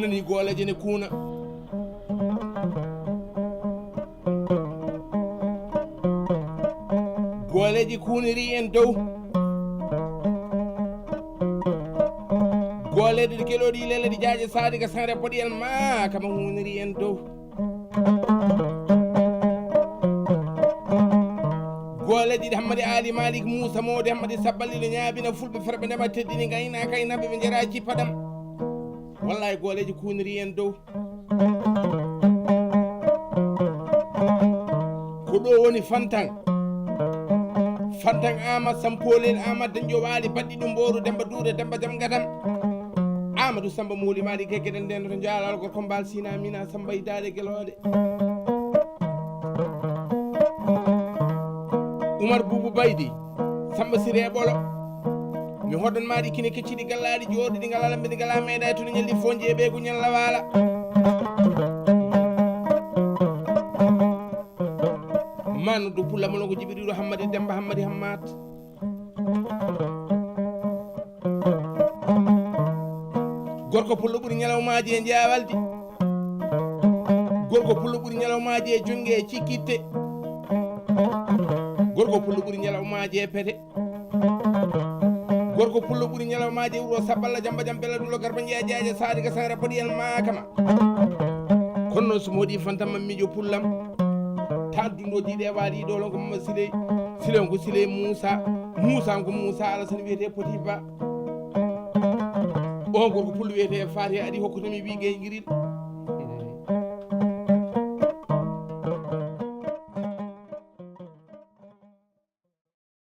nani gooleje ne kuuna gooleji kuuniri en dow goolede ɗi keloɗi lele ɗi jaaje saadi ka sanre poɗi en ma kama huniri en dow gooleji ɗi hammadi ali malik moussa mawde hammadi sabballiɗo ñaabina fulɓe ferɓe ndema teddini gayna kaynaɓe ɓe jera jippaɗam wallahi gooleji kuuniri en dow ko ɗo woni fantan amad sampolel amad dañƴo waali baɗɗi ɗum mbooru demba duuɗe demba jam gatam amadou samba muuli maɗi geggeɗen nden to jaalal gorko mbal sina mina samba e daade guelooɗe oumar boubou baydi samba siré ɓolo mi hoɗon maɗi kine kecciɗi gallaɗi jooɗi ɗi ngala lambe ɗi ngala meeɗa e to ɗi ñalli fo jeeɓe ko ñalla waala manodou pullamono ko jiɓiriɗo hammadi demba hammadi hammat gorko pullo ɓuuri ñalawmaji e jeewaldi gorko pullo ɓuuri ñalawmaji e jongue e cikkitte gorko pullo ɓuuri ñalawmaji e peete gorko pullo ɓuuri ñalawmaji e wuro sabballa jamba jam bella dulo garba jeejaje saadi ka sanre poɗi en makama kono noon somo waɗi fantanma miijo pullam taddudoji ɗe waɗi ɗo lon ko mama sile on ko sile moussa ko moussa alassane wiyete poti ba on gorko pullo wiyete faati aɗi hokkutami wi gueye guiril